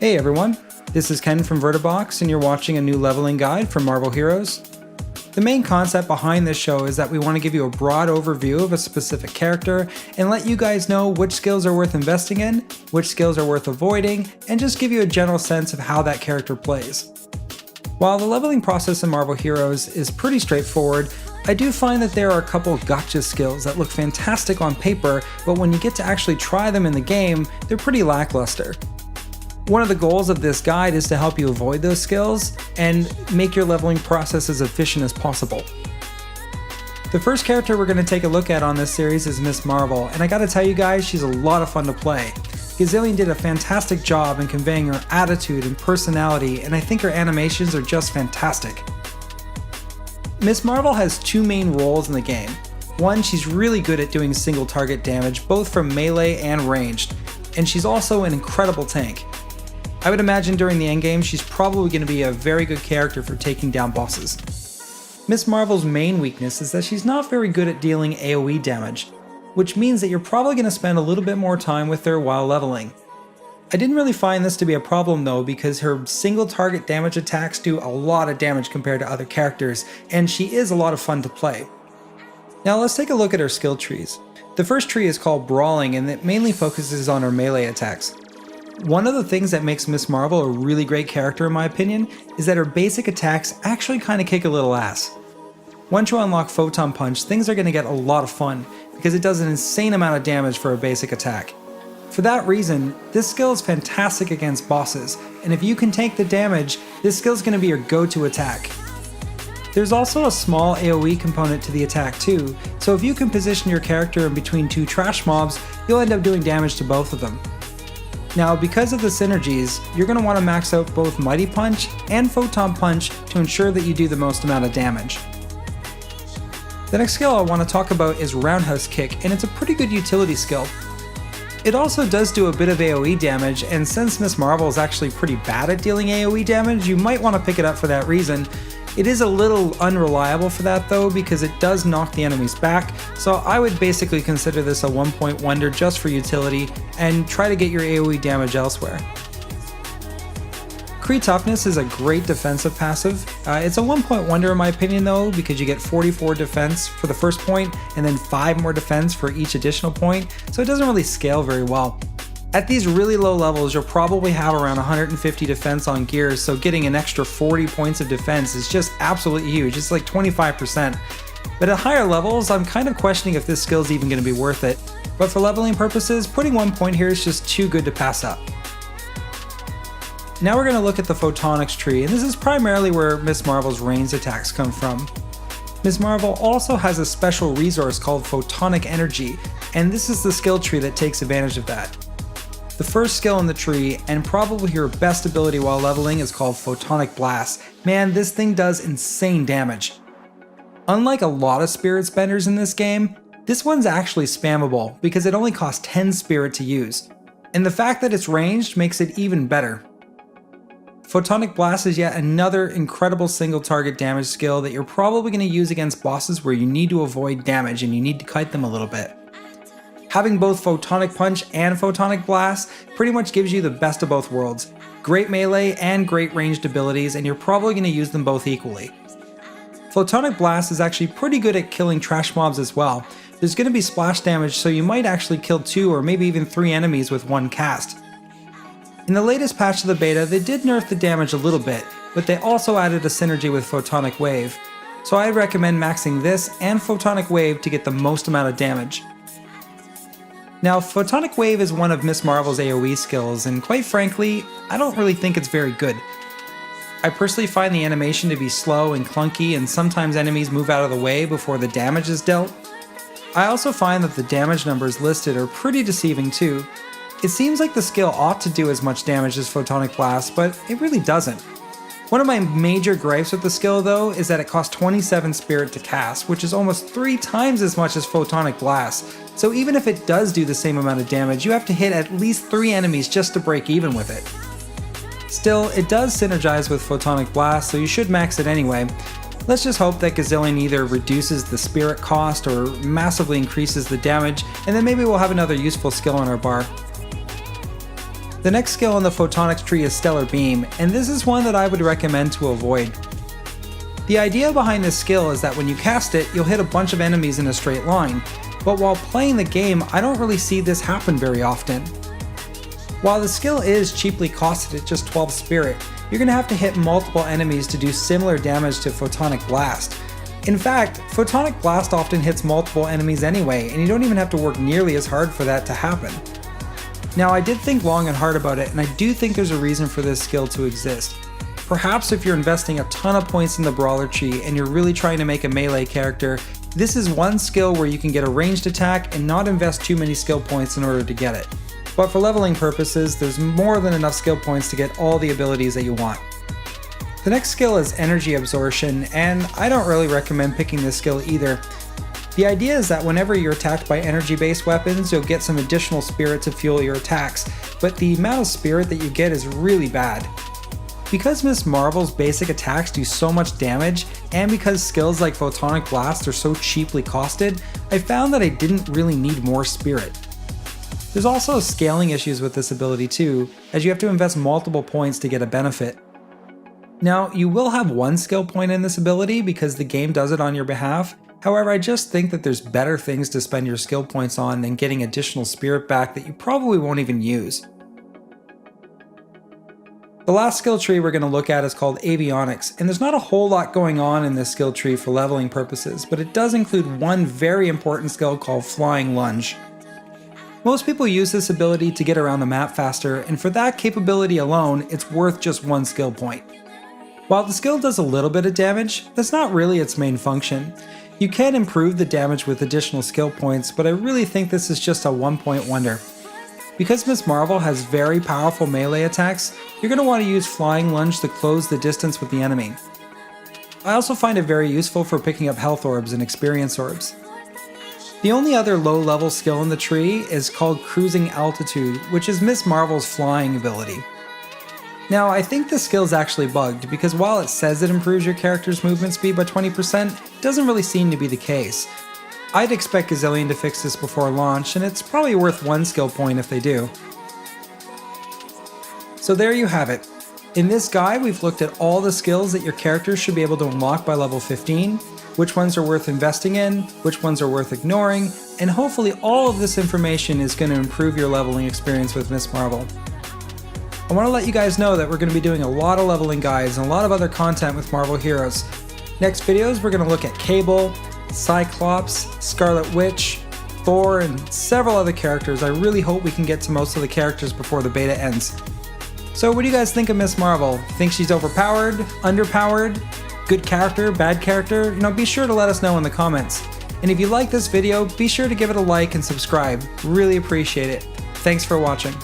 Hey everyone, this is Ken from Vertibox and you're watching a new leveling guide from Marvel Heroes. The main concept behind this show is that we want to give you a broad overview of a specific character and let you guys know which skills are worth investing in, which skills are worth avoiding, and just give you a general sense of how that character plays. While the leveling process in Marvel Heroes is pretty straightforward, I do find that there are a couple of gotcha skills that look fantastic on paper, but when you get to actually try them in the game, they're pretty lackluster. One of the goals of this guide is to help you avoid those skills and make your leveling process as efficient as possible. The first character we're going to take a look at on this series is Miss Marvel, and I gotta tell you guys, she's a lot of fun to play. Gazillion did a fantastic job in conveying her attitude and personality, and I think her animations are just fantastic. Miss Marvel has two main roles in the game. One, she's really good at doing single target damage, both from melee and ranged, and she's also an incredible tank. I would imagine during the endgame she's probably going to be a very good character for taking down bosses. Miss Marvel's main weakness is that she's not very good at dealing AoE damage, which means that you're probably going to spend a little bit more time with her while leveling. I didn't really find this to be a problem though, because her single target damage attacks do a lot of damage compared to other characters, and she is a lot of fun to play. Now let's take a look at her skill trees. The first tree is called Brawling, and it mainly focuses on her melee attacks. One of the things that makes Miss Marvel a really great character in my opinion is that her basic attacks actually kind of kick a little ass. Once you unlock Photon Punch, things are going to get a lot of fun because it does an insane amount of damage for a basic attack. For that reason, this skill is fantastic against bosses, and if you can take the damage, this skill is going to be your go-to attack. There's also a small AoE component to the attack too, so if you can position your character in between two trash mobs, you'll end up doing damage to both of them. Now, because of the synergies, you're going to want to max out both Mighty Punch and Photon Punch to ensure that you do the most amount of damage. The next skill I want to talk about is Roundhouse Kick, and it's a pretty good utility skill. It also does do a bit of AoE damage, and since Miss Marvel is actually pretty bad at dealing AoE damage, you might want to pick it up for that reason. It is a little unreliable for that though, because it does knock the enemies back, so I would basically consider this a 1-point wonder just for utility, and try to get your AoE damage elsewhere. Cree Toughness is a great defensive passive. It's a 1-point wonder in my opinion though, because you get 44 defense for the first point, and then 5 more defense for each additional point, so it doesn't really scale very well. At these really low levels, you'll probably have around 150 defense on gears, so getting an extra 40 points of defense is just absolutely huge. It's like 25%. But at higher levels, I'm kind of questioning if this skill is even going to be worth it. But for leveling purposes, putting 1 point here is just too good to pass up. Now we're going to look at the photonics tree, and this is primarily where Miss Marvel's ranged attacks come from. Miss Marvel also has a special resource called photonic energy, and this is the skill tree that takes advantage of that. The first skill in the tree, and probably your best ability while leveling, is called Photonic Blast. Man, this thing does insane damage. Unlike a lot of spirit spenders in this game, this one's actually spammable because it only costs 10 spirit to use, and the fact that it's ranged makes it even better. Photonic Blast is yet another incredible single target damage skill that you're probably going to use against bosses where you need to avoid damage and you need to kite them a little bit. Having both Photonic Punch and Photonic Blast pretty much gives you the best of both worlds. Great melee and great ranged abilities, and you're probably going to use them both equally. Photonic Blast is actually pretty good at killing trash mobs as well. There's going to be splash damage, so you might actually kill 2 or maybe even 3 enemies with one cast. In the latest patch of the beta, they did nerf the damage a little bit, but they also added a synergy with Photonic Wave. So I'd recommend maxing this and Photonic Wave to get the most amount of damage. Now, Photonic Wave is one of Miss Marvel's AoE skills, and quite frankly, I don't really think it's very good. I personally find the animation to be slow and clunky, and sometimes enemies move out of the way before the damage is dealt. I also find that the damage numbers listed are pretty deceiving too. It seems like the skill ought to do as much damage as Photonic Blast, but it really doesn't. One of my major gripes with the skill though is that it costs 27 spirit to cast, which is almost 3 times as much as Photonic Blast. So even if it does do the same amount of damage, you have to hit at least 3 enemies just to break even with it. Still, it does synergize with Photonic Blast, so you should max it anyway. Let's just hope that Gazillion either reduces the spirit cost or massively increases the damage, and then maybe we'll have another useful skill on our bar. The next skill on the photonics tree is Stellar Beam, and this is one that I would recommend to avoid. The idea behind this skill is that when you cast it, you'll hit a bunch of enemies in a straight line, but while playing the game, I don't really see this happen very often. While the skill is cheaply costed at just 12 spirit, you're going to have to hit multiple enemies to do similar damage to Photonic Blast. In fact, Photonic Blast often hits multiple enemies anyway, and you don't even have to work nearly as hard for that to happen. Now, I did think long and hard about it, and I do think there's a reason for this skill to exist. Perhaps if you're investing a ton of points in the brawler tree and you're really trying to make a melee character, this is one skill where you can get a ranged attack and not invest too many skill points in order to get it. But for leveling purposes, there's more than enough skill points to get all the abilities that you want. The next skill is Energy Absorption, and I don't really recommend picking this skill either. The idea is that whenever you're attacked by energy-based weapons, you'll get some additional spirit to fuel your attacks, but the amount of spirit that you get is really bad. Because Ms. Marvel's basic attacks do so much damage, and because skills like Photonic Blast are so cheaply costed, I found that I didn't really need more spirit. There's also scaling issues with this ability too, as you have to invest multiple points to get a benefit. Now, you will have one skill point in this ability because the game does it on your behalf. However, I just think that there's better things to spend your skill points on than getting additional spirit back that you probably won't even use. The last skill tree we're going to look at is called Avionics, and there's not a whole lot going on in this skill tree for leveling purposes, but it does include one very important skill called Flying Lunge. Most people use this ability to get around the map faster, and for that capability alone, it's worth just one skill point. While the skill does a little bit of damage, that's not really its main function. You can improve the damage with additional skill points, but I really think this is just a one-point wonder. Because Ms. Marvel has very powerful melee attacks, you're going to want to use Flying Lunge to close the distance with the enemy. I also find it very useful for picking up health orbs and experience orbs. The only other low-level skill in the tree is called Cruising Altitude, which is Ms. Marvel's flying ability. Now, I think this skill is actually bugged, because while it says it improves your character's movement speed by 20%, it doesn't really seem to be the case. I'd expect Gazillion to fix this before launch, and it's probably worth one skill point if they do. So there you have it. In this guide, we've looked at all the skills that your character should be able to unlock by level 15, which ones are worth investing in, which ones are worth ignoring, and hopefully all of this information is going to improve your leveling experience with Ms. Marvel. I want to let you guys know that we're going to be doing a lot of leveling guides and a lot of other content with Marvel Heroes. Next videos, we're going to look at Cable, Cyclops, Scarlet Witch, Thor, and several other characters. I really hope we can get to most of the characters before the beta ends. So what do you guys think of Ms. Marvel? Think she's overpowered, underpowered, good character, bad character? Be sure to let us know in the comments. And if you like this video, be sure to give it a like and subscribe. Really appreciate it. Thanks for watching.